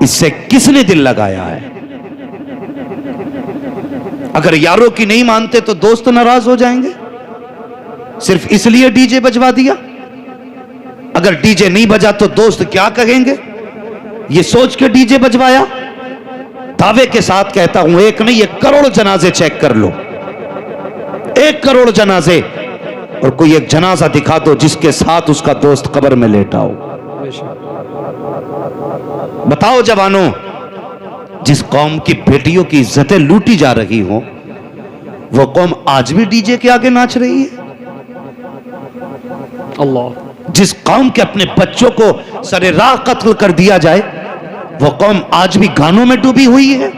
اس سے کس نے دل لگایا ہے؟ اگر یاروں کی نہیں مانتے تو دوست ناراض ہو جائیں گے، صرف اس لیے ڈی جے بجوا دیا۔ اگر ڈی جے نہیں بجا تو دوست کیا کہیں گے، یہ سوچ کے ڈی جے بجوایا۔ دعوے کے ساتھ کہتا ہوں، ایک نہیں 1 کروڑ جنازے چیک کر لو، 1 کروڑ جنازے، اور کوئی ایک جنازہ دکھا دو جس کے ساتھ اس کا دوست قبر میں لیٹا ہو۔ بتاؤ جوانوں، جس قوم کی بیٹیوں کی عزتیں لوٹی جا رہی ہوں، وہ قوم آج بھی ڈی جے کے آگے ناچ رہی ہے؟ اللہ۔ جس قوم کے اپنے بچوں کو سر راہ قتل کر دیا جائے، وہ قوم آج بھی گانوں میں ڈوبی ہوئی ہے؟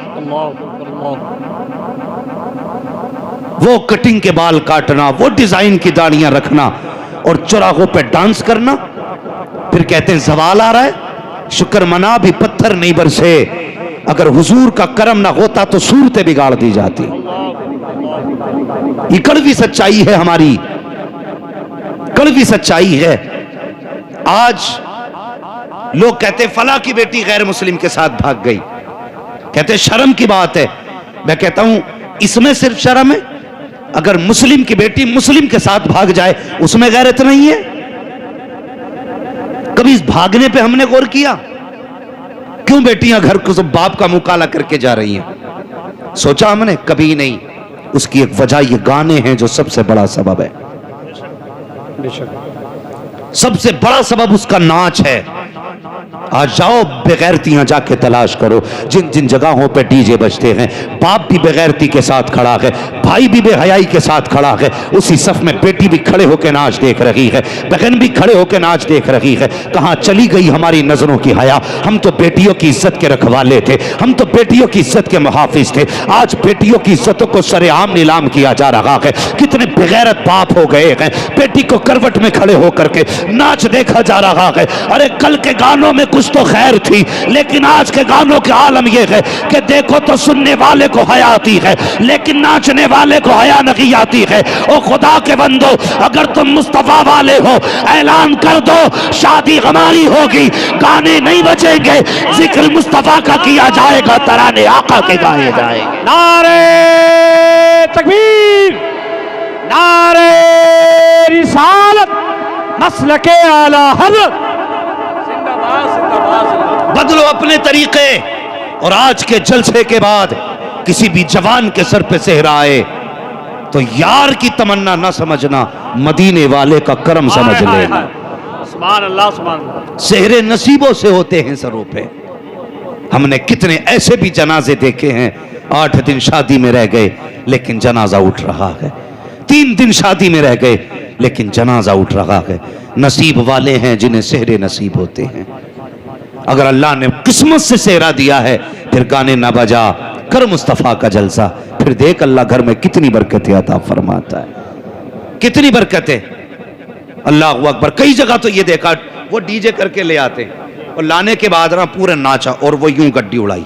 وہ کٹنگ کے بال کاٹنا، وہ ڈیزائن کی داڑیاں رکھنا اور چوراہوں پہ ڈانس کرنا، پھر کہتے ہیں زوال آ رہا ہے۔ شکر منا بھی پتھر نہیں برسے، اگر حضور کا کرم نہ ہوتا تو صورتیں بگاڑ دی جاتی۔ یہ کڑوی سچائی ہے ہماری، کڑوی سچائی ہے۔ آج لوگ کہتے فلاں کی بیٹی غیر مسلم کے ساتھ بھاگ گئی، کہتے شرم کی بات ہے۔ میں کہتا ہوں اس میں صرف شرم ہے؟ اگر مسلم کی بیٹی مسلم کے ساتھ بھاگ جائے اس میں غیرت نہیں ہے؟ کبھی اس بھاگنے پہ ہم نے غور کیا؟ کیوں بیٹیاں گھر کو باپ کا مکالا کر کے جا رہی ہیں؟ سوچا ہم نے؟ کبھی نہیں۔ اس کی ایک وجہ یہ گانے ہیں جو سب سے بڑا سبب ہے، سب سے بڑا سبب اس کا ناچ ہے۔ آج جاؤ بغیرتیاں جا کے تلاش کرو، جن جن جگہوں پہ ڈی جے بجتے ہیں، باپ بھی بغیرتی کے ساتھ کھڑا ہے، بھائی بھی بے حیائی کے ساتھ کھڑا ہے، اسی صف میں بیٹی بھی کھڑے ہو کے ناچ دیکھ رہی ہے، بہن بھی کھڑے ہو کے ناچ دیکھ رہی ہے۔ کہاں چلی گئی ہماری نظروں کی حیا؟ ہم تو بیٹیوں کی عزت کے رکھوالے تھے، ہم تو بیٹیوں کی عزت کے محافظ تھے، آج بیٹیوں کی عزتوں کو سر عام نیلام کیا جا رہا ہے۔ کتنے بغیرت باپ ہو گئے ہیں، بیٹی کو کروٹ میں کھڑے ہو کر کے ناچ دیکھا جا رہا ہے۔ ارے کل کے گانوں میں کچھ تو خیر تھی، لیکن آج کے گانوں کے عالم یہ ہے کہ دیکھو تو سننے والے کو حیا آتی ہے لیکن ناچنے والے کو حیا نہیں آتی ہے۔ او خدا کے بندو، اگر تم مصطفیٰ والے ہو اعلان کر دو شادی ہماری ہوگی، گانے نہیں بچیں گے، ذکر مصطفیٰ کا کیا جائے گا، ترانے آقا کے گائے جائیں گے۔ نعرہ تکبیر، نعرہ رسالت، مسلک اعلی حضرت، بدلو اپنے طریقے۔ اور آج کے جلسے کے بعد کسی بھی جوان کے سر پہ صحرا آئے تو یار کی تمنا نہ سمجھنا، مدینے والے کا کرم سمجھ لینا۔ سبحان اللہ، سبحان اللہ۔ صحرے نصیبوں سے ہوتے ہیں سروں پہ۔ ہم نے کتنے ایسے بھی جنازے دیکھے ہیں، 8 دن شادی میں رہ گئے لیکن جنازہ اٹھ رہا ہے، 3 دن شادی میں رہ گئے لیکن جنازہ اٹھ رہا ہے۔ نصیب والے ہیں جنہیں صحرے نصیب ہوتے ہیں۔ اگر اللہ نے قسمت سے صحرا دیا ہے پھر گانے نہ بجا، کر مصطفیٰ کا جلسہ، پھر دیکھ اللہ گھر میں کتنی برکتیں عطا فرماتا ہے، کتنی برکتیں۔ اللہ اکبر۔ کئی جگہ تو یہ دیکھا وہ ڈی جے کر کے لے آتے اور لانے کے بعد نا پورا ناچا اور وہ یوں گڈی اڑائی،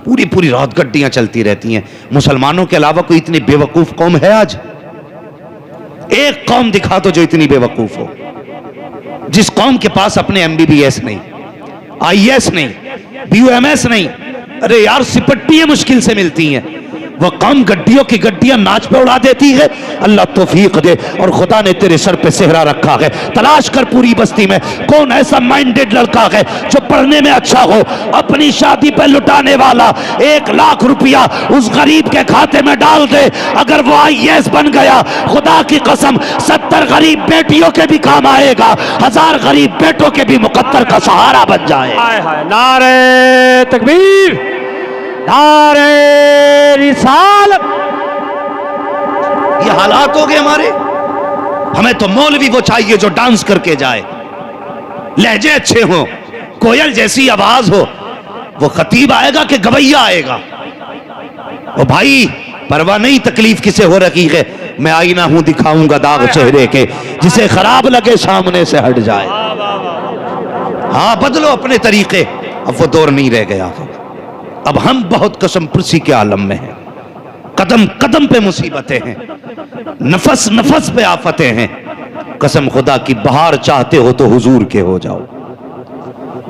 پوری رات گڈیاں چلتی رہتی ہیں۔ مسلمانوں کے علاوہ کوئی اتنی بے وقوف قوم ہے آج؟ ایک قوم دکھا دو جو اتنی بے وقوف ہو، جس قوم کے پاس اپنے MBBS نہیں، IAS نہیں، BUMS نہیں۔ ارے یار سپٹیاں مشکل سے ملتی ہیں، وہ قوم گڈیوں کی گڈیاں ناچ پہ اڑا دیتی ہے۔ اللہ توفیق دے، اور خدا نے تیرے سر پہ صحرا رکھا ہے، تلاش کر پوری بستی میں کون ایسا مائنڈڈ لڑکا ہے جو پڑھنے میں اچھا ہو، اپنی شادی پہ لٹانے والا 1 لاکھ روپیہ اس غریب کے کھاتے میں ڈال دے، اگر وہ IAS بن گیا خدا کی قسم 70 غریب بیٹیوں کے بھی کام آئے گا، 1000 غریب بیٹوں کے بھی مقدر کا سہارا بن جائے۔ نعرہ تکبیر، نعرہ رسالت۔ یہ حالات ہو گئے ہمارے۔ ہمیں تو مولوی وہ چاہیے جو ڈانس کر کے جائے، لہجے اچھے ہوں، کوئل جیسی آواز ہو۔ وہ خطیب آئے گا کہ گویہ آئے گا؟ او بھائی پرواہ نہیں تکلیف کسے ہو رہی ہے، میں آئینہ ہوں دکھاؤں گا داغ چہرے کے، جسے خراب لگے سامنے سے ہٹ جائے۔ ہاں بدلو اپنے طریقے، اب وہ دور نہیں رہ گیا۔ اب ہم بہت قسم پرسی کے عالم میں ہیں، قدم قدم پہ مصیبتیں ہیں، نفس نفس پہ آفتیں ہیں۔ قسم خدا کی بہار چاہتے ہو تو حضور کے ہو جاؤ،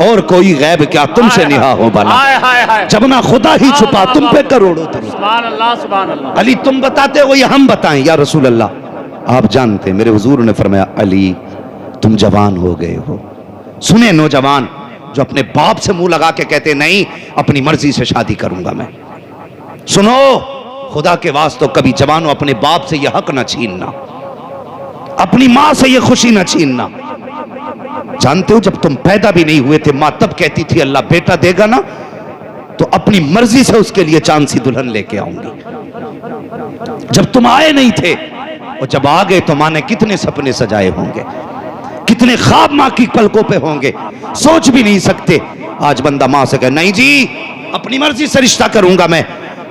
اور کوئی غیب کیا تم سے نہا ہو بلا، ہائے ہائے ہائے، جب نہ خدا ہی چھپا تم پہ کروڑوں درود۔ سبحان اللہ سبحان اللہ۔ علی تم بتاتے ہو یا ہم بتائیں؟ یا رسول اللہ آپ جانتے۔ میرے حضور نے فرمایا علی تم جوان ہو گئے ہو۔ سنیں نوجوان جو اپنے باپ سے منہ لگا کے کہتے نہیں اپنی مرضی سے شادی کروں گا میں، سنو خدا کے واسطے کبھی جوانوں اپنے باپ سے یہ حق نہ چھیننا، اپنی ماں سے یہ خوشی نہ چھیننا۔ جانتے ہو جب تم پیدا بھی نہیں ہوئے تھے ماں تب کہتی تھی اللہ بیٹا دے گا نا تو اپنی مرضی سے اس کے لیے چاند سی دلہن لے کے آؤں گی۔ جب تم آئے نہیں تھے اور جب آ گئے تو ماں نے کتنے سپنے سجائے ہوں گے، کتنے خواب ماں کی پلکوں پہ ہوں گے، سوچ بھی نہیں سکتے۔ آج بندہ ماں سے کہے نہیں جی اپنی مرضی سے رشتہ کروں گا میں،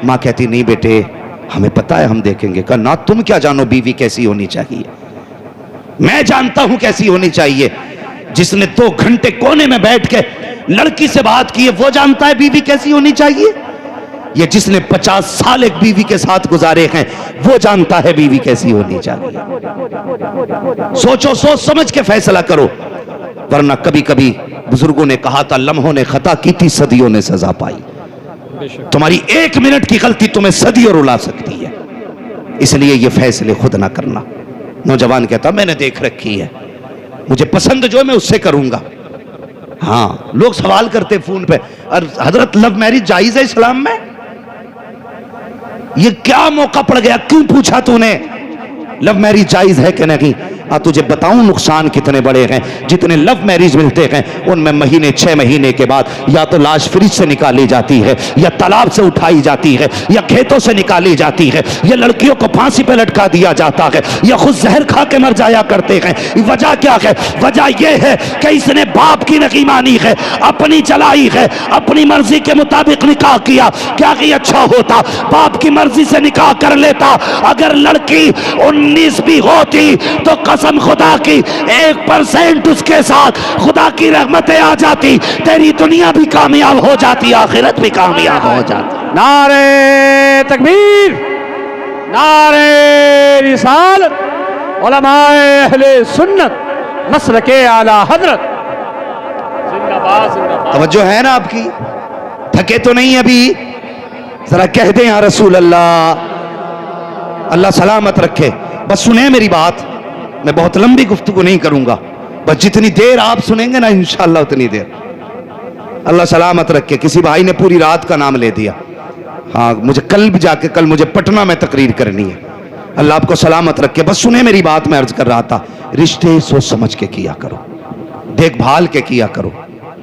ماں کہتی نہیں بیٹے ہمیں پتہ ہے ہم دیکھیں گے۔ کہا نہ تم کیا جانو بیوی کیسی ہونی چاہیے، میں جانتا ہوں کیسی ہونی چاہیے۔ جس نے 2 گھنٹے کونے میں بیٹھ کے لڑکی سے بات کی ہے وہ جانتا ہے بیوی کیسی ہونی چاہیے، یہ جس نے 50 سال ایک بیوی کے ساتھ گزارے ہیں وہ جانتا ہے بیوی کیسی ہونی چاہیے۔ سوچو سوچ سمجھ کے فیصلہ کرو، ورنہ کبھی کبھی بزرگوں نے کہا تھا لمحوں نے خطا کی تھی صدیوں نے سزا پائی۔ تمہاری 1 منٹ کی غلطی تمہیں صدیوں رلا سکتی ہے، اس لیے یہ فیصلے خود نہ کرنا۔ نوجوان کہتا میں نے دیکھ رکھی ہے، مجھے پسند جو ہے میں اس سے کروں گا۔ ہاں لوگ سوال کرتے فون پہ حضرت لو میرج جائز ہے اسلام میں؟ یہ کیا موقع پڑ گیا، کیوں پوچھا تو نے لو میرج جائز ہے کہ نہیں؟ تجھے بتاؤں نقصان کتنے بڑے ہیں۔ جتنے لو میرج ملتے ہیں ان میں مہینے 6 مہینے کے بعد یا تو لاش فریج سے نکالی جاتی ہے یا تالاب سے اٹھائی جاتی ہے یا کھیتوں سے نکالی جاتی ہے یا لڑکیوں کو پھانسی پہ لٹکا دیا جاتا ہے یا خود زہر کھا کے مر جایا کرتے ہیں۔ وجہ کیا ہے؟ وجہ یہ ہے کہ اس نے باپ کی نہیں مانی ہے، اپنی چلائی ہے، اپنی مرضی کے مطابق نکاح کیا۔ کیا کہ اچھا ہوتا باپ کی مرضی سے نکاح کر لیتا، اگر لڑکی 19 بھی ہوتی تو قسم خدا کی 1% اس کے ساتھ خدا کی رحمتیں آ جاتی، تیری دنیا بھی کامیاب ہو جاتی آخرت بھی کامیاب ہو جاتی۔ نعرہ تکبیر، نعرہ رسالت، علماء اہل سنت مسلک اعلی حضرت زندہ باد زندہ باد۔ توجہ ہے نا آپ کی؟ تھکے تو نہیں ابھی؟ ذرا کہہ دیں یا رسول اللہ، اللہ سلامت رکھے۔ بس سنیں میری بات، میں بہت لمبی گفتگو نہیں کروں گا، بس جتنی دیر آپ سنیں گے نا انشاءاللہ اتنی دیر۔ اللہ سلامت رکھے۔ کسی بھائی نے پوری رات کا نام لے دیا، ہاں مجھے کل بھی جا کے کل مجھے پٹنہ میں تقریر کرنی ہے۔ اللہ آپ کو سلامت رکھے۔ بس سنیں میری بات، میں عرض کر رہا تھا رشتے سوچ سمجھ کے کیا کرو، دیکھ بھال کے کیا کرو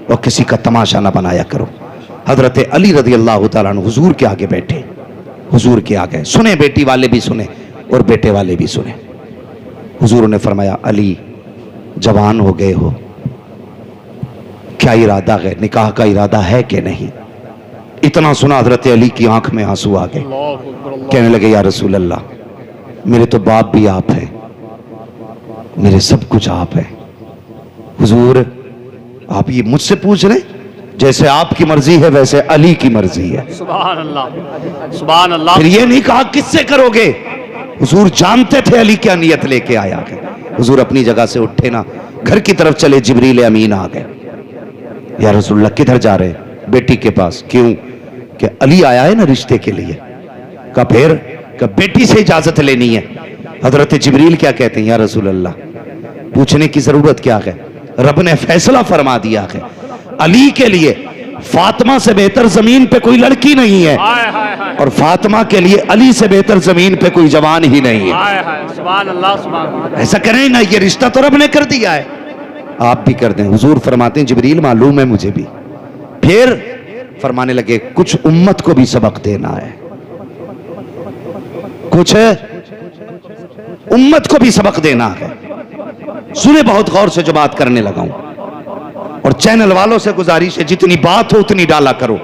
اور کسی کا تماشا نہ بنایا کرو۔ حضرت علی رضی اللہ تعالیٰ عنہ حضور کے آگے بیٹھے، حضور کے آگے سنیں، بیٹی والے بھی سنیں اور بیٹے والے بھی سنیں۔ حضور نے فرمایا علی جوان ہو گئے ہو، کیا ارادہ ہے، نکاح کا ارادہ ہے کہ نہیں؟ اتنا سنا حضرت علی کی آنکھ میں آنسو آ گئے، کہنے لگے یا رسول اللہ میرے تو باپ بھی آپ ہیں، میرے سب کچھ آپ ہیں۔ حضور آپ یہ مجھ سے پوچھ رہے ہیں؟ جیسے آپ کی مرضی ہے ویسے علی کی مرضی ہے۔ سبحان اللہ سبحان اللہ۔ پھر یہ نہیں کہا کس سے کرو گے، حضور جانتے تھے علی کیا نیت لے کے آیا ہے۔ حضور اپنی جگہ سے اٹھے نا، گھر کی طرف چلے، جبریل امین آ گئے۔ یا رسول اللہ کدھر جا رہے؟ بیٹی کے پاس۔ کیوں؟ کہ علی آیا ہے نا رشتے کے لیے۔ کہا پھر؟ کہ بیٹی سے اجازت لینی ہے۔ حضرت جبریل کیا کہتے ہیں؟ یا رسول اللہ پوچھنے کی ضرورت کیا ہے، رب نے فیصلہ فرما دیا ہے، علی کے لیے فاطمہ سے بہتر زمین پہ کوئی لڑکی نہیں ہے، اور فاطمہ کے لیے علی سے بہتر زمین پہ کوئی جوان ہی نہیں ہے۔ سبحان اللہ سبحان اللہ۔ ایسا کریں نا، یہ رشتہ تو رب نے کر دیا ہے، آپ بھی کر دیں۔ حضور فرماتے ہیں جبریل معلوم ہے مجھے بھی۔ پھر فرمانے لگے کچھ امت کو بھی سبق دینا ہے، کچھ امت کو بھی سبق دینا ہے۔ سنے بہت غور سے جو بات کرنے لگا ہوں، اور چینل والوں سے گزارش ہے جتنی بات ہو اتنی ڈالا کرو،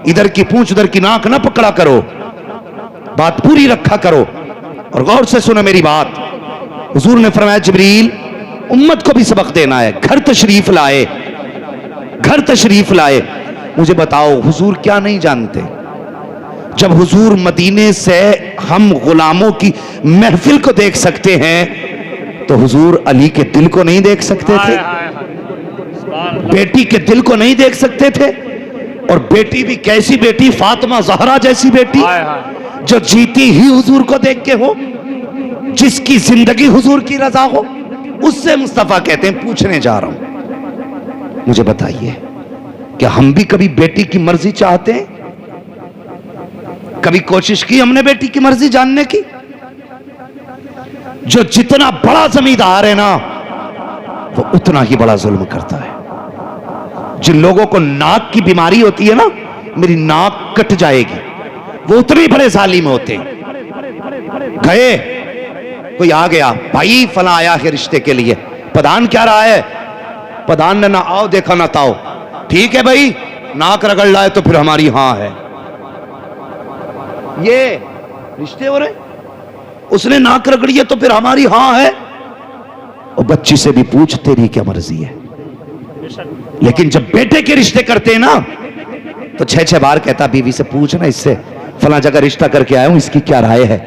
ادھر کی پونچھ ادھر کی ناک نہ پکڑا کرو، بات پوری رکھا کرو اور غور سے سنو میری بات۔ حضور نے فرمایا جبریل امت کو بھی سبق دینا ہے، گھر تشریف لائے، گھر تشریف لائے۔ مجھے بتاؤ حضور کیا نہیں جانتے؟ جب حضور مدینے سے ہم غلاموں کی محفل کو دیکھ سکتے ہیں تو حضور علی کے دل کو نہیں دیکھ سکتے تھے؟ بیٹی کے دل کو نہیں دیکھ سکتے تھے؟ اور بیٹی بھی کیسی بیٹی، فاطمہ زہرا جیسی بیٹی جو جیتی ہی حضور کو دیکھ کے ہو، جس کی زندگی حضور کی رضا ہو، اس سے مصطفیٰ کہتے ہیں پوچھنے جا رہا ہوں، مجھے بتائیے کہ ہم بھی کبھی بیٹی کی مرضی چاہتے ہیں؟ کبھی کوشش کی ہم نے بیٹی کی مرضی جاننے کی؟ جو جتنا بڑا زمیندار ہے نا وہ اتنا ہی بڑا ظلم کرتا ہے۔ جن لوگوں کو ناک کی بیماری ہوتی ہے نا، میری ناک کٹ جائے گی، وہ اتنے بڑے ظالم ہوتے ہیں۔ گئے کوئی آ گیا، بھائی فلاں آیا ہے رشتے کے لیے، پدان کیا رہا ہے؟ پدان نے نہ آؤ دیکھا نہ تاؤ، ٹھیک ہے بھائی ناک رگڑ لائے تو پھر ہماری ہاں ہے۔ یہ رشتے ہو رہے، اس نے ناک رگڑی ہے تو پھر ہماری ہاں ہے۔ اور بچی سے بھی پوچھ تیری کیا مرضی ہے؟ لیکن جب بیٹے کے رشتے کرتے ہیں نا تو 6 بار کہتا بیوی سے پوچھنا اس سے، فلاں جگہ رشتہ کر کے آیا ہوں، اس کی کیا رائے ہے،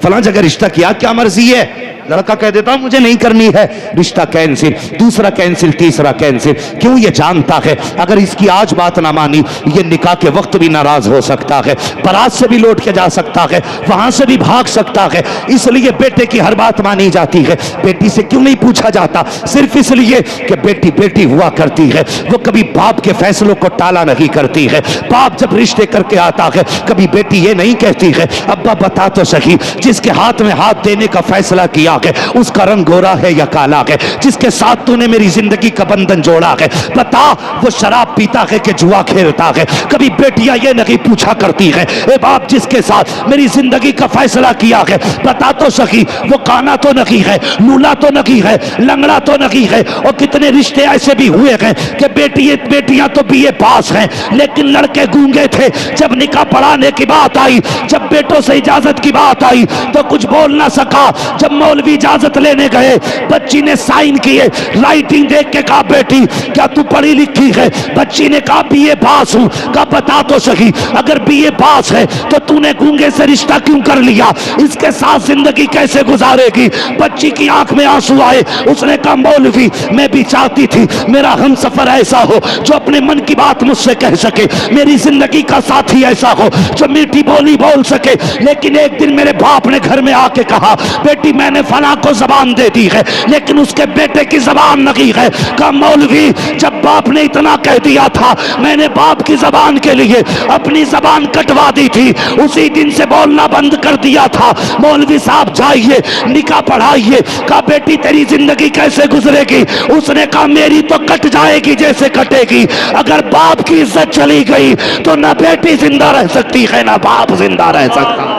فلاں جگہ رشتہ کیا کیا مرضی ہے؟ لڑکا کہہ دیتا مجھے نہیں کرنی ہے، رشتہ کینسل، دوسرا کینسل، تیسرا کینسل۔ کیوں؟ یہ جانتا ہے اگر اس کی آج بات نہ مانی یہ نکاح کے وقت بھی ناراض ہو سکتا ہے، بارات سے بھی لوٹ کے جا سکتا ہے، وہاں سے بھی بھاگ سکتا ہے، اس لیے بیٹے کی ہر بات مانی جاتی ہے۔ بیٹی سے کیوں نہیں پوچھا جاتا؟ صرف اس لیے کہ بیٹی بیٹی ہوا کرتی ہے، وہ کبھی باپ کے فیصلوں کو ٹالا نہیں کرتی ہے۔ باپ جب رشتے کر کے آتا ہے کبھی بیٹی یہ نہیں کہتی ہے ابا بتا تو صحیح جس کے ہاتھ میں ہاتھ دینے کا فیصلہ کیا ہے اس کا رنگ گورا ہے یا کالا ہے، جس کے ساتھ تو نے میری زندگی کا بندھن جوڑا ہے بتا وہ شراب پیتا ہے کہ جوا کھیلتا ہے۔ کبھی بیٹیاں یہ نہیں پوچھا کرتی ہے اے باپ جس کے ساتھ میری زندگی کا فیصلہ کیا ہے بتا تو صحیح وہ کانا تو نہیں ہے، لولا تو نہیں ہے، لنگڑا تو نہیں ہے۔ اور کتنے رشتے ایسے بھی ہوئے ہیں کہ بیٹیاں تو BA پاس ہیں لیکن لڑکے گونگے تھے، جب نکاح پڑھانے کی بات آئی، جب بیٹوں سے اجازت کی بات آئی تو کچھ بول نہ سکا۔ جب مولوی اجازت لینے گئے بچی نے سائن کیے، رائٹنگ دیکھ کے کہا بیٹی کیا تو پڑھی لکھی ہے؟ بچی نے کہا BA پاس ہوں۔ کہا بتا تو صحیح اگر BA پاس ہے تو تو نے گونگے سے رشتہ کیوں کر لیا؟ اس کے ساتھ زندگی کیسے گزارے گی؟ بچی کی آنکھ میں آنسو آئے، اس نے کہا مولوی میں بھی چاہتی تھی میرا ہم سفر ایسا ہو جو اپنے من کی بات مجھ سے کہہ سکے، میری زندگی کا ساتھی ایسا ہو جو میٹھی بولی بول سکے، لیکن ایک دن میرے باپ نے گھر میں آ کے کہا بیٹی میں نے فلاں کو زبان دے دی ہے لیکن اس کے بیٹے کی زبان نہیں ہے۔ کہا مولوی جب باپ نے اتنا کہہ دیا تھا میں نے باپ کی زبان کے لیے اپنی زبان کٹوا دی تھی، اسی دن سے بولنا بند کر دیا تھا۔ مولوی صاحب جائیے نکاح پڑھائیے۔ کہا بیٹی تیری زندگی کیسے گزرے گی؟ اس نے کہا میری تو کٹ جائے گی جیسے کٹے گی، اگر باپ کی عزت چلی گئی تو نہ بیٹی زندہ رہ سکتی ہے نہ باپ زندہ رہ سکتا۔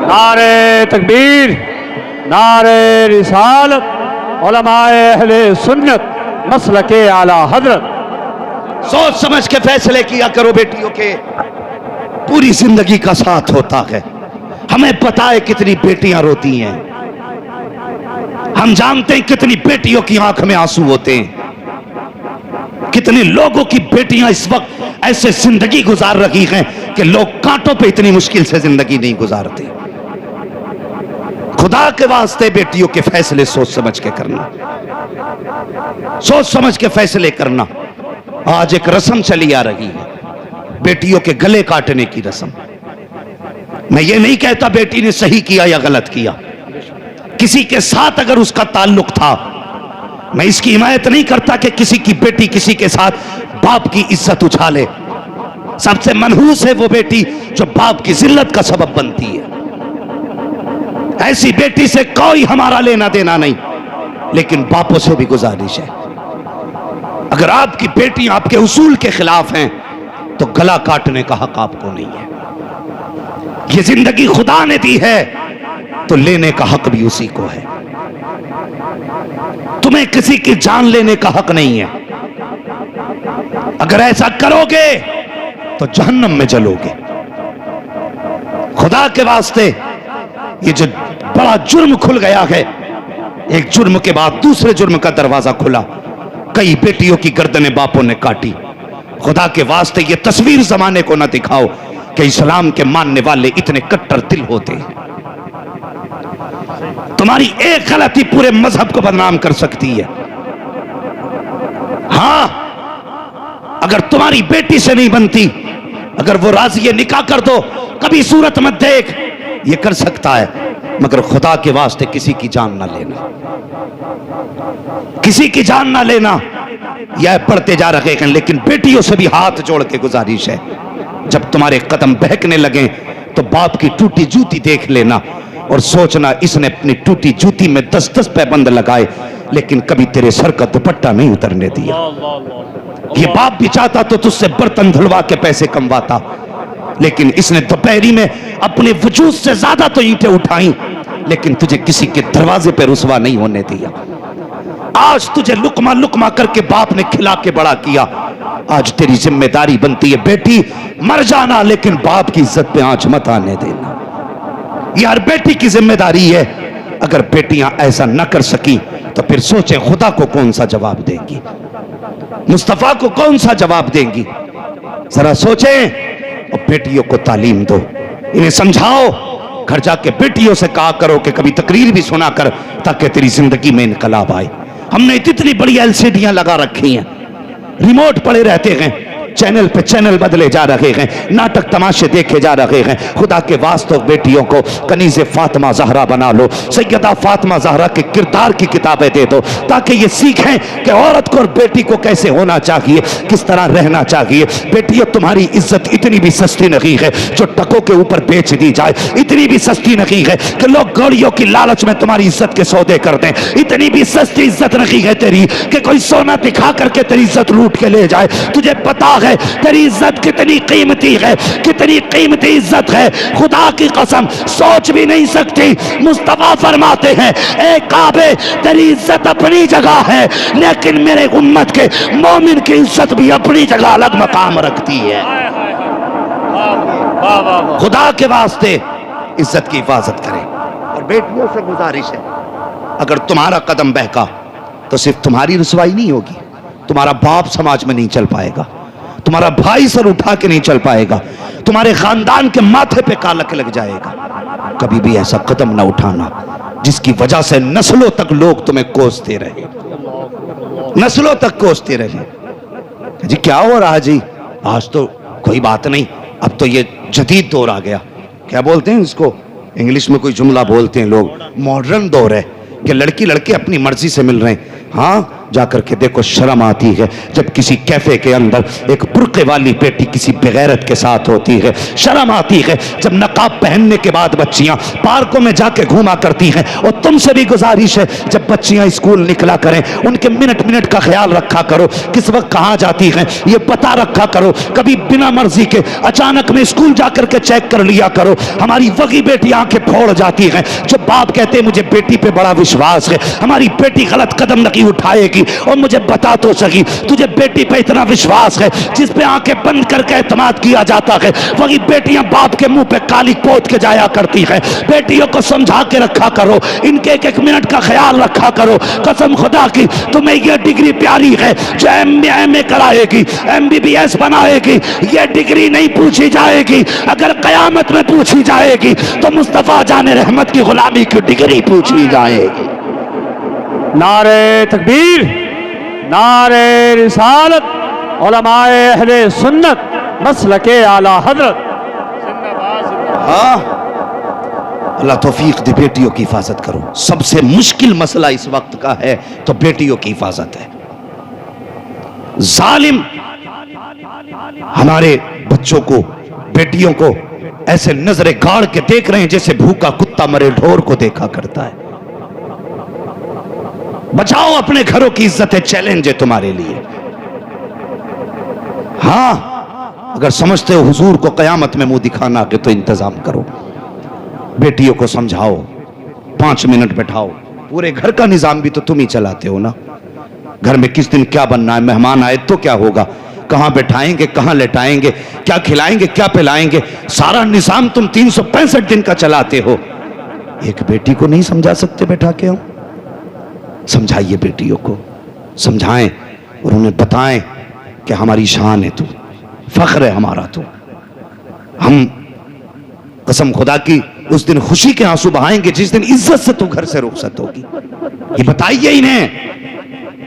نعرہ تکبیر، نعرہ رسالت، علماء اہل سنت مسلک اعلی حضرت۔ سوچ سمجھ کے فیصلے کیا کرو بیٹیوں کے، پوری زندگی کا ساتھ ہوتا ہے۔ ہمیں پتا ہے کتنی بیٹیاں روتی ہیں، ہم جانتے ہیں کتنی بیٹیوں کی آنکھ میں آنسو ہوتے ہیں، کتنے لوگوں کی بیٹیاں اس وقت ایسے زندگی گزار رہی ہیں کہ لوگ کانٹوں پہ اتنی مشکل سے زندگی نہیں گزارتے۔ خدا کے واسطے بیٹیوں کے فیصلے سوچ سمجھ کے کرنا، سوچ سمجھ کے فیصلے کرنا۔ آج ایک رسم چلی آ رہی ہے بیٹیوں کے گلے کاٹنے کی رسم۔ میں یہ نہیں کہتا بیٹی نے صحیح کیا یا غلط کیا، کسی کے ساتھ اگر اس کا تعلق تھا میں اس کی حمایت نہیں کرتا کہ کسی کی بیٹی کسی کے ساتھ باپ کی عزت اچھالے۔ سب سے منحوس ہے وہ بیٹی جو باپ کی ذلت کا سبب بنتی ہے، ایسی بیٹی سے کوئی ہمارا لینا دینا نہیں، لیکن باپوں سے بھی گزارش ہے اگر آپ کی بیٹی آپ کے اصول کے خلاف ہیں تو گلا کاٹنے کا حق آپ کو نہیں ہے۔ یہ زندگی خدا نے دی ہے تو لینے کا حق بھی اسی کو ہے، تمہیں کسی کی جان لینے کا حق نہیں ہے۔ اگر ایسا کرو گے تو جہنم میں جلو گے۔ خدا کے واسطے یہ جو بڑا جرم کھل گیا ہے، ایک جرم کے بعد دوسرے جرم کا دروازہ کھلا، کئی بیٹیوں کی گردنیں باپوں نے کاٹی۔ خدا کے واسطے یہ تصویر زمانے کو نہ دکھاؤ کہ اسلام کے ماننے والے اتنے کٹر دل ہوتے ہیں۔ تمہاری ایک غلطی پورے مذہب کو بدنام کر سکتی ہے۔ ہاں اگر تمہاری بیٹی سے نہیں بنتی، اگر وہ راضی نکاح کر دو، کبھی صورت مت دیکھ، یہ کر سکتا ہے، مگر خدا کے واسطے کسی کی جان نہ لینا، کسی کی جان نہ لینا۔ یہ پڑھتے جا رہے ہیں، لیکن بیٹیوں سے بھی ہاتھ جوڑ کے گزارش ہے، جب تمہارے قدم بہکنے لگیں تو باپ کی ٹوٹی جوتی دیکھ لینا اور سوچنا اس نے اپنی ٹوٹی جوتی میں 10 پابند لگائے لیکن کبھی تیرے سر کا دوپٹہ نہیں اترنے دیا۔ یہ باپ بھی چاہتا تو تجھ سے برتن دھلوا کے پیسے کمواتا، لیکن اس نے دوپہری میں اپنے وجود سے زیادہ تو اینٹیں اٹھائیں لیکن تجھے کسی کے دروازے پہ رسوا نہیں ہونے دیا۔ آج تجھے لقمہ لقمہ کر کے باپ نے کھلا کے بڑا کیا، آج تیری ذمہ داری بنتی ہے بیٹی مر جانا لیکن باپ کی عزت پہ آنچ مت آنے دینا۔ یہ ہر بیٹی کی ذمہ داری ہے۔ اگر بیٹیاں ایسا نہ کر سکی تو پھر سوچیں خدا کو کون سا جواب دیں گی، مصطفیٰ کو کون سا جواب دیں گی؟ ذرا سوچیں اور بیٹیوں کو تعلیم دو، انہیں سمجھاؤ، گھر جا کے بیٹیوں سے کہا کرو کہ کبھی تقریر بھی سنا کر تاکہ تیری زندگی میں انقلاب آئے۔ ہم نے اتنی بڑی LCDیاں لگا رکھی ہیں، ریموٹ پڑے رہتے ہیں، چینل پہ چینل بدلے جا رہے ہیں، ناٹک تماشے دیکھے جا رہے ہیں۔ خدا کے واسطے بیٹیوں کو کنیز فاطمہ زہرا بنا لو، سیدہ فاطمہ زہرا کے کردار کی کتابیں دے دو تاکہ یہ سیکھیں کہ عورت کو اور بیٹی کو کیسے ہونا چاہیے، کس طرح رہنا چاہیے۔ بیٹیوں تمہاری عزت اتنی بھی سستی نہیں ہے جو ٹکوں کے اوپر بیچ دی جائے، اتنی بھی سستی نہیں ہے کہ لوگ گوڑیوں کی لالچ میں تمہاری عزت کے سودے کر دیں، اتنی بھی سستی عزت نہیں ہے تیری کہ کوئی سونا دکھا کر کے تیری عزت لوٹ کے لے جائے۔ تجھے پتا ہے تیری عزت کتنی قیمتی ہے، کتنی قیمتی عزت ہے، خدا کی قسم سوچ بھی نہیں سکتی۔ مصطفیٰ فرماتے ہیں اے کعبے تیری عزت اپنی جگہ ہے لیکن میرے امت کے مومن کی عزت بھی اپنی جگہ الگ مقام رکھتی ہے۔ خدا کے واسطے عزت کی حفاظت کریں۔ اور بیٹیوں سے گزارش ہے اگر تمہارا قدم بہکا تو صرف تمہاری رسوائی نہیں ہوگی، تمہارا باپ سماج میں نہیں چل پائے گا، تمہارا بھائی سر اٹھا کے نہیں چل پائے گا، تمہارے خاندان کے ماتھے پہ کالک لگ جائے گا۔ کبھی بھی ایسا قدم نہ اٹھانا جس کی وجہ سے نسلوں تک لوگ تمہیں کوستے رہے، نسلوں تک کوستے رہے۔ جی کیا ہو رہا جی؟ آج تو کوئی بات نہیں، اب تو یہ جدید دور آ گیا، کیا بولتے ہیں اس کو انگلش میں کوئی جملہ بولتے ہیں لوگ، ماڈرن دور ہے کہ لڑکی لڑکے اپنی مرضی سے مل رہے ہیں۔ ہاں جا کر کے دیکھو شرم آتی ہے جب کسی کیفے کے اندر ایک برقعے والی بیٹی کسی بغیرت کے ساتھ ہوتی ہے، شرم آتی ہے جب نقاب پہننے کے بعد بچیاں پارکوں میں جا کے گھوما کرتی ہیں۔ اور تم سے بھی گزارش ہے جب بچیاں اسکول نکلا کریں ان کے منٹ منٹ کا خیال رکھا کرو، کس وقت کہاں جاتی ہیں یہ پتہ رکھا کرو، کبھی بنا مرضی کے اچانک میں اسکول جا کر کے چیک کر لیا کرو۔ ہماری وگی بیٹی آنکھیں پھوڑ جاتی ہیں جو باپ کہتے ہیں مجھے بیٹی پہ بڑا وشواس ہے، ہماری بیٹی غلط قدم نہیں اٹھائے گی، اور مجھے بتا تو سکی تجھے بیٹی پہ اتنا وشواس ہے جس پہ آنکھیں بند کر کے اعتماد کیا جاتا ہے، وہی بیٹیاں باپ کے منہ پہ کالی پوت کے جایا کرتی ہیں۔ بیٹیوں کو سمجھا کے رکھا کرو، ان کے ایک ایک منٹ کا خیال رکھا کرو۔ قسم خدا کی تمہیں یہ ڈگری پیاری ہے جو ایم اے کرائے گی، MBBS بنائے گی، یہ ڈگری نہیں پوچھی جائے گی، اگر قیامت میں پوچھی جائے گی تو مصطفیٰ جان رحمت کی غلامی کی ڈگری پوچھی جائے گی۔ نعرہ تکبیر، نعرہ رسالت، علماء اہل سنت مسلک اعلی حضرت۔ ہاں اللہ توفیق دے، بیٹیوں کی حفاظت کرو۔ سب سے مشکل مسئلہ اس وقت کا ہے تو بیٹیوں کی حفاظت ہے۔ ظالم ہمارے بچوں کو، بیٹیوں کو ایسے نظریں گاڑ کے دیکھ رہے ہیں جیسے بھوکا کتا مرے ڈھور کو دیکھا کرتا ہے۔ بچاؤ اپنے گھروں کی عزت ہے، چیلنج ہے تمہارے لیے۔ ہاں اگر سمجھتے ہو حضور کو قیامت میں منہ دکھانا کہ تو انتظام کرو، بیٹیوں کو سمجھاؤ، 5 منٹ بٹھاؤ۔ پورے گھر کا نظام بھی تو تم ہی چلاتے ہو نا، گھر میں کس دن کیا بننا ہے، مہمان آئے تو کیا ہوگا، کہاں بٹھائیں گے، کہاں لٹائیں گے، کیا کھلائیں گے، کیا پلائیں گے، سارا نظام تم 365 دن کا چلاتے ہو۔ ایک بیٹی کو نہیں سمجھا سکتے بیٹھا کے ہم؟ سمجھائیے بیٹیوں کو، سمجھائیں اور انہیں بتائیں کہ ہماری شان ہے تو، فخر ہے ہمارا تو۔ ہم قسم خدا کی اس دن خوشی کے آنسو بہائیں گے جس دن عزت سے تو گھر سے رخصت ہوگی۔ یہ بتائیے انہیں،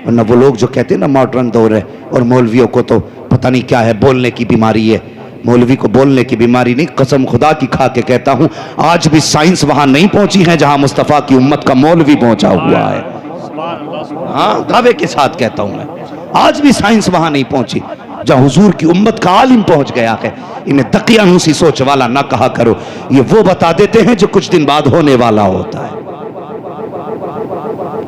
ورنہ وہ لوگ جو کہتے ہیں نا ماڈرن دور ہے اور مولویوں کو تو پتہ نہیں کیا ہے، بولنے کی بیماری ہے. مولوی کو بولنے کی بیماری نہیں، قسم خدا کی کھا کے کہتا ہوں آج بھی سائنس وہاں نہیں پہنچی ہے جہاں مصطفیٰ کی امت کا مولوی پہنچا ہوا ہے. ہاں دعوے کے ساتھ کہتا ہوں میں، آج بھی سائنس وہاں نہیں پہنچی جہاں حضور کی امت کا عالم پہنچ گیا ہے. انہیں دقیانوسی سوچ والا نہ کہا کرو، یہ وہ بتا دیتے ہیں جو کچھ دن بعد ہونے والا ہوتا ہے،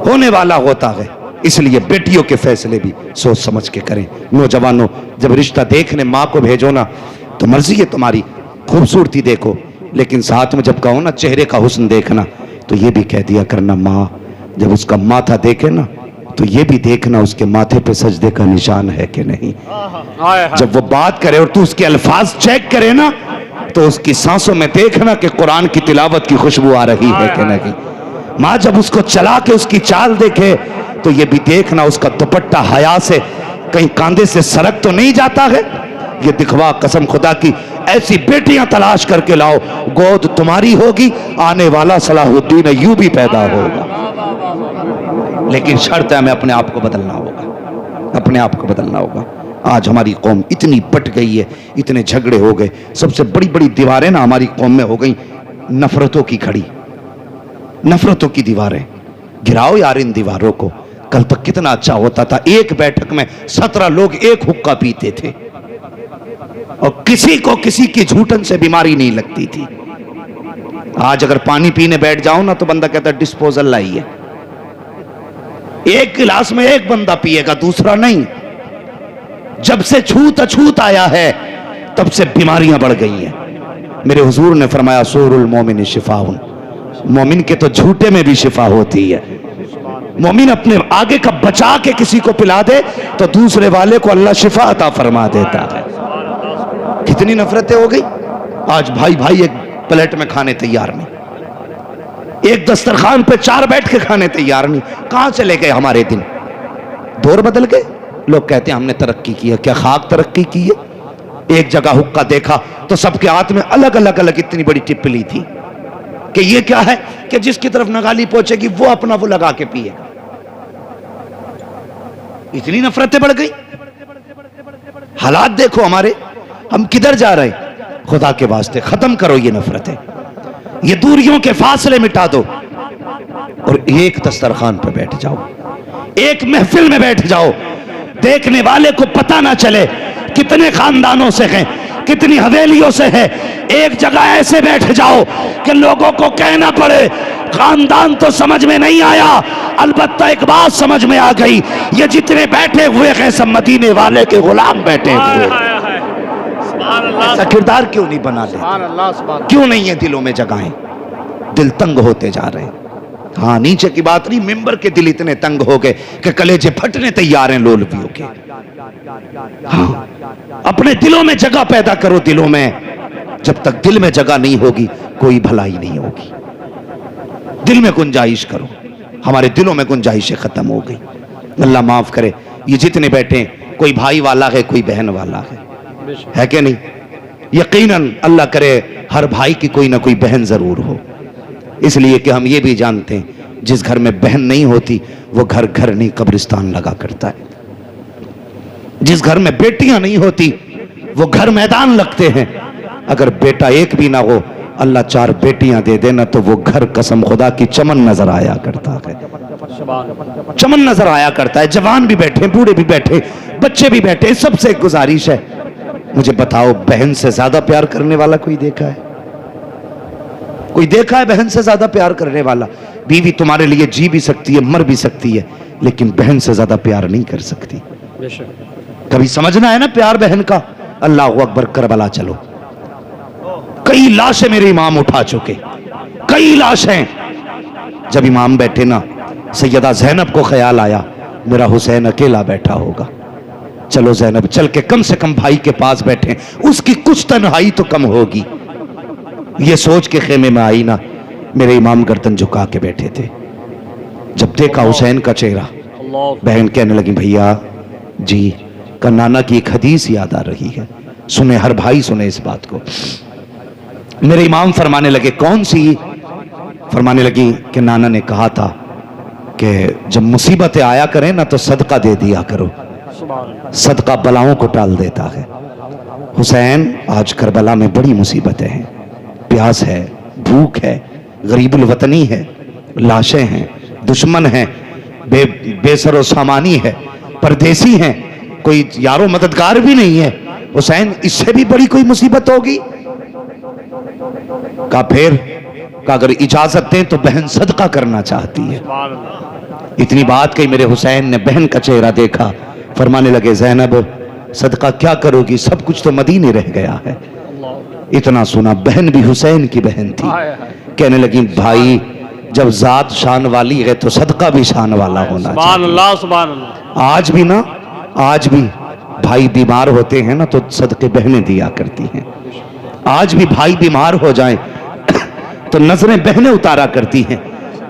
ہونے والا ہوتا ہے. اس لیے بیٹیوں کے فیصلے بھی سوچ سمجھ کے کریں. نوجوانوں جب رشتہ دیکھنے ماں کو بھیجو نا تو مرضی ہے تمہاری، خوبصورتی دیکھو، لیکن ساتھ میں جب کہو نا چہرے کا حسن دیکھنا تو یہ بھی کہہ دیا کرنا ماں جب اس کا ماتھا دیکھے نا تو یہ بھی دیکھنا اس کے ماتھے پہ سجدے کا نشان ہے کہ نہیں. جب وہ بات کرے اور تو اس کے الفاظ چیک کرے نا تو اس کی سانسوں میں دیکھنا کہ قرآن کی تلاوت کی خوشبو آ رہی ہے کہ نہیں. ماں جب اس کو چلا کے اس کی چال دیکھے تو یہ بھی دیکھنا اس کا دوپٹہ حیا سے کہیں کاندھے سے سرک تو نہیں جاتا ہے. یہ دکھوا قسم خدا کی ایسی بیٹیاں تلاش کر کے لاؤ، گود تمہاری ہوگی، آنے والا صلاح الدین ایوبی پیدا ہوگا. لیکن شرط ہے ہمیں اپنے آپ کو بدلنا ہوگا، اپنے آپ کو بدلنا ہوگا. آج ہماری قوم اتنی بٹ گئی ہے، اتنے جھگڑے ہو گئے. سب سے بڑی بڑی دیواریں نا ہماری قوم میں ہو گئی نفرتوں کی کھڑی، نفرتوں کی دیواریں. گراؤ یار ان دیواروں کو. کل تک کتنا اچھا ہوتا تھا، ایک بیٹھک میں 17 لوگ ایک حقہ پیتے تھے اور کسی کو کسی کی جھوٹن سے بیماری نہیں لگتی تھی. آج اگر پانی پینے بیٹھ جاؤ نا تو بندہ کہتا ہے ڈسپوزل لائیے. ایک گلاس میں ایک بندہ پیے گا، دوسرا نہیں. جب سے چھوت اچھوت آیا ہے تب سے بیماریاں بڑھ گئی ہیں. میرے حضور نے فرمایا سور المومن شفاء، مومن کے تو جھوٹے میں بھی شفا ہوتی ہے. مومن اپنے آگے کا بچا کے کسی کو پلا دے تو دوسرے والے کو اللہ شفا عطا فرما دیتا ہے. کتنی نفرتیں ہو گئی. آج بھائی بھائی ایک پلیٹ میں کھانے تیار نہیں، ایک دسترخوان پہ 4 بیٹھ کے کھانے تیار نہیں. کہاں چلے گئے ہمارے دن؟ دور بدل گئے. لوگ کہتے ہیں ہم نے ترقی کی ہے، کیا خاک ترقی کی ہے؟ ایک جگہ حقہ دیکھا تو سب کے ہاتھ میں الگ الگ اتنی بڑی ٹپلی تھی کہ یہ کیا ہے کہ جس کی طرف نگالی پہنچے گی وہ اپنا وہ لگا کے پیے. اتنی نفرتیں بڑھ گئی. حالات دیکھو ہمارے، ہم کدھر جا رہے ہیں. خدا کے واسطے ختم کرو یہ نفرتیں، یہ دوریوں کے فاصلے مٹا دو اور ایک دسترخوان پہ بیٹھ جاؤ، ایک محفل میں بیٹھ جاؤ. دیکھنے والے کو پتہ نہ چلے کتنے خاندانوں سے ہیں، کتنی حویلیوں سے ہے. ایک جگہ ایسے بیٹھ جاؤ کہ لوگوں کو کہنا پڑے خاندان تو سمجھ میں نہیں آیا، البتہ ایک بات سمجھ میں آ گئی، یہ جتنے بیٹھے ہوئے ہیں سب مدینے والے کے غلام بیٹھے ہوئے. ایسا کردار کیوں نہیں بنا لیتے؟ کیوں نہیں ہے دلوں میں جگہیں؟ دل تنگ ہوتے جا رہے ہیں. ہاں نیچے کی بات نہیں، ممبر کے دل اتنے تنگ ہو گئے کہ کلیجے پھٹنے تیار ہیں لولویوں کے. ہاں اپنے دلوں میں جگہ پیدا کرو. دلوں میں جب تک دل میں جگہ نہیں ہوگی کوئی بھلائی نہیں ہوگی. دل میں گنجائش کرو. ہمارے دلوں میں گنجائشیں ختم ہو گئی. اللہ معاف کرے. یہ جتنے بیٹھے ہیں کوئی بھائی والا ہے کوئی بہن والا ہے کہ نہیں؟ یقیناً اللہ کرے ہر بھائی کی کوئی نہ کوئی بہن ضرور ہو. اس لیے کہ ہم یہ بھی جانتے ہیں جس گھر میں بہن نہیں ہوتی وہ گھر گھر نہیں قبرستان لگا کرتا ہے. جس گھر میں بیٹیاں نہیں ہوتی وہ گھر میدان لگتے ہیں. اگر بیٹا ایک بھی نہ ہو اللہ 4 بیٹیاں دے دینا تو وہ گھر قسم خدا کی چمن نظر آیا کرتا ہے. چمن نظر آیا کرتا ہے. جوان بھی بیٹھے، بوڑھے بھی بیٹھے، بچے بھی بیٹھے. سب سے ایک گزارش ہے، مجھے بتاؤ بہن سے زیادہ پیار کرنے والا کوئی دیکھا ہے؟ کوئی دیکھا ہے بہن سے زیادہ پیار کرنے والا؟ بیوی تمہارے لیے جی بھی سکتی ہے، مر بھی سکتی ہے، لیکن بہن سے زیادہ پیار نہیں کر سکتی. کبھی سمجھنا ہے نا پیار بہن کا. اللہ اکبر. کربلا چلو، کئی لاشیں میرے امام اٹھا چکے، کئی لاشیں. جب امام بیٹھے نا سیدہ زینب کو خیال آیا میرا حسین اکیلا بیٹھا ہوگا. چلو زینب چل کے کم سے کم بھائی کے پاس بیٹھیں، اس کی کچھ تنہائی تو کم ہوگی. یہ سوچ کے خیمے میں آئی نا میرے امام گردن جھکا کے بیٹھے تھے. جب دیکھا حسین کا چہرہ بہن کہنے لگی بھیا جی کا نانا کی ایک حدیث یاد آ رہی ہے، سنے ہر بھائی سنے اس بات کو. میرے امام فرمانے لگے کون سی؟ فرمانے لگی کہ نانا نے کہا تھا کہ جب مصیبتیں آیا کریں نا تو صدقہ دے دیا کرو، صدقہ بلاؤں کو ٹال دیتا ہے۔ حسین آج کربلا میں بڑی مصیبتیں ہیں، پیاس ہے، بھوک ہے، غریب الوطنی ہے، لاشیں ہیں، دشمن ہیں، بے سر و سامانی ہے، پردیسی ہیں، کوئی یارو مددگار بھی نہیں ہے۔ حسین اس سے بھی بڑی کوئی مصیبت ہوگی؟ کہا پھر کہ اگر اجازت دیں تو بہن صدقہ کرنا چاہتی ہے۔ اتنی بات کہی، میرے حسین نے بہن کا چہرہ دیکھا، فرمانے لگے زینب صدقہ کیا کرو گی، سب کچھ تو مدینے رہ گیا ہے۔ اتنا سنا، بہن بھی حسین کی بہن تھی، کہنے لگی بھائی جب ذات شان والی ہے تو صدقہ بھی شان والا ہونا سبحان چاہیے۔ اللہ سبحان اللہ۔ آج بھی نا، آج بھی بھائی بیمار ہوتے ہیں نا تو صدقے بہنیں دیا کرتی ہیں۔ آج بھی بھائی بیمار ہو جائیں تو نظریں بہنیں اتارا کرتی ہیں۔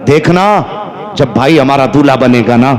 دیکھنا جب بھائی ہمارا دولہا بنے گا نا،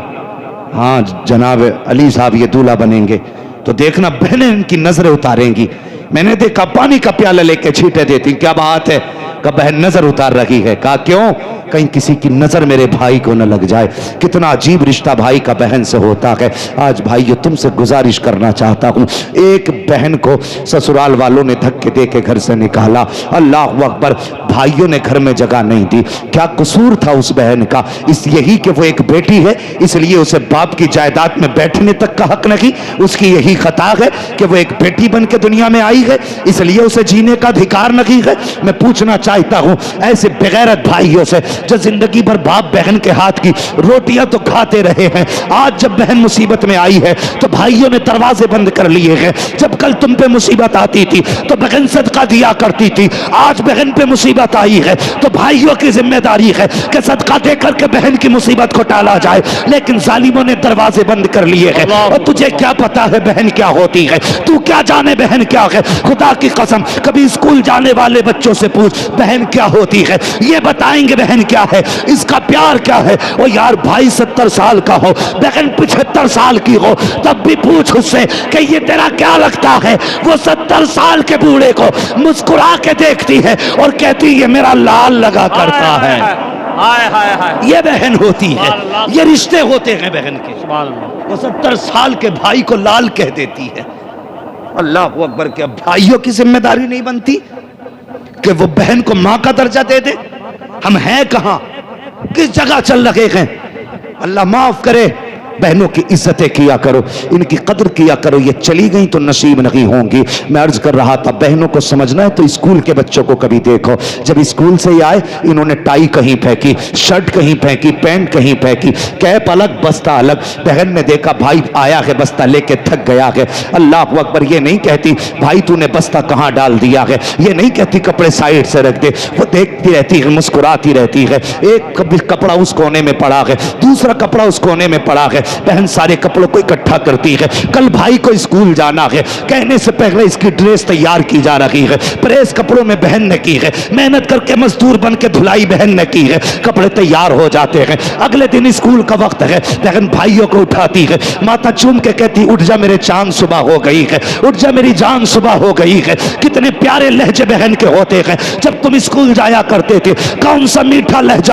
ہاں جناب علی صاحب یہ دولہا بنیں گے تو دیکھنا بہنیں ان کی نظریں اتاریں گی۔ میں نے دیکھا پانی کا پیالہ لے کے چھینٹے دیتی، کیا بات ہے؟ کہ بہن نظر اتار رہی ہے۔ کہا کیوں؟ کہیں کسی کی نظر میرے بھائی کو نہ لگ جائے۔ کتنا عجیب رشتہ بھائی کا بہن سے ہوتا ہے۔ آج بھائیو تم سے گزارش کرنا چاہتا ہوں، ایک بہن کو سسرال والوں نے دھکے دے کے گھر سے نکالا، اللہ اکبر، بھائیوں نے گھر میں جگہ نہیں دی۔ کیا قصور تھا اس بہن کا؟ اس یہی کہ وہ ایک بیٹی ہے اس لیے اسے باپ کی جائیداد میں بیٹھنے تک کا حق نہیں؟ اس کی یہی خطا ہے کہ وہ ایک بیٹی بن کے دنیا میں آئی ہے اس لیے اسے جینے کا ادھیکار نہیں ہے؟ میں پوچھنا چاہتا ہوں ایسے بغیرت بھائیوں سے جو زندگی بھر باپ بہن کے ہاتھ کی روٹیاں تو کھاتے رہے ہیں، آج جب بہن مصیبت میں آئی ہے تو بھائیوں نے دروازے بند کر لیے ہیں۔ جب کل تم پہ مصیبت آتی تھی تو بہن صدقہ دیا کرتی تھی، آج بہن پہ مصیبت آئی ہے تو بھائیوں کی ذمہ داری ہے کہ صدقہ دے کر کے بہن کی مصیبت کو ٹالا جائے، لیکن ظالموں نے دروازے بند کر لیے ہیں۔ اور تجھے کیا پتا ہے بہن کیا ہوتی ہے؟ تو کیا جانے بہن کیا ہے؟ خدا کی قسم کبھی اسکول جانے والے بچوں سے پوچھ بہن کیا ہوتی ہے، یہ بتائیں گے بہن کیا ہے، اس کا پیار کیا ہے۔ وہ یار بھائی 70 سال کا ہو، بہن 75 سال کی ہو، تب بھی پوچھ اس سے کہ یہ تیرا کیا لگتا ہے۔ وہ 70 سال کے بوڑھے کو مسکرا کے دیکھتی ہے اور کہتی یہ میرا لال لگا کرتا ہے۔ یہ بہن ہوتی ہے، یہ رشتے ہوتے ہیں بہن کے۔ وہ 70 سال کے بھائی کو لال کہہ دیتی ہے۔ اللہ اکبر، کیا بھائیوں کی ذمہ داری نہیں بنتی کہ وہ بہن کو ماں کا درجہ دے دے؟ ہم ہیں کہاں، کس جگہ چل رہے ہیں؟ اللہ معاف کرے، بہنوں کی عزتیں کیا کرو، ان کی قدر کیا کرو، یہ چلی گئیں تو نصیب نہیں ہوں گی۔ میں عرض کر رہا تھا بہنوں کو سمجھنا ہے تو اسکول کے بچوں کو کبھی دیکھو، جب اسکول سے ہی آئے انہوں نے ٹائی کہیں پھینکی، شرٹ کہیں پھینکی، پینٹ کہیں پھینکی، کیپ الگ بستہ الگ۔ بہن نے دیکھا بھائی آیا ہے بستہ لے کے تھک گیا ہے، اللہ اکبر، یہ نہیں کہتی بھائی تو نے بستہ کہاں ڈال دیا ہے، یہ نہیں کہتی کپڑے سائیڈ سے رکھ دے، وہ دیکھتی رہتی ہے، مسکراتی رہتی ہے۔ ایک کپڑا اس کونے میں پڑا ہے، دوسرا کپڑا اس کونے میں پڑا ہے، بہن سارے کپڑوں کو اکٹھا کرتی ہے۔ کل بھائی کو اسکول جانا ہے، کہنے سے پہلے اس کی ڈریس تیار کی جا رہی ہے، پریس کپڑوں میں بہن نے کی ہے، محنت کر کے مزدور بن کے دھلائی بہن نے کی ہے، کپڑے تیار ہو جاتے ہیں، اگلے دن اسکول کا وقت ہے، بہن بھائیوں کو اٹھاتی ہے، ماتھا چوم کے کہتی اٹھ جا میرے چاند صبح ہو گئی ہے، اٹھ جا میری جان صبح ہو گئی ہے۔ کتنے پیارے لہجے بہن کے ہوتے ہیں، جب تم اسکول جایا کرتے تھے کون سا میٹھا لہجہ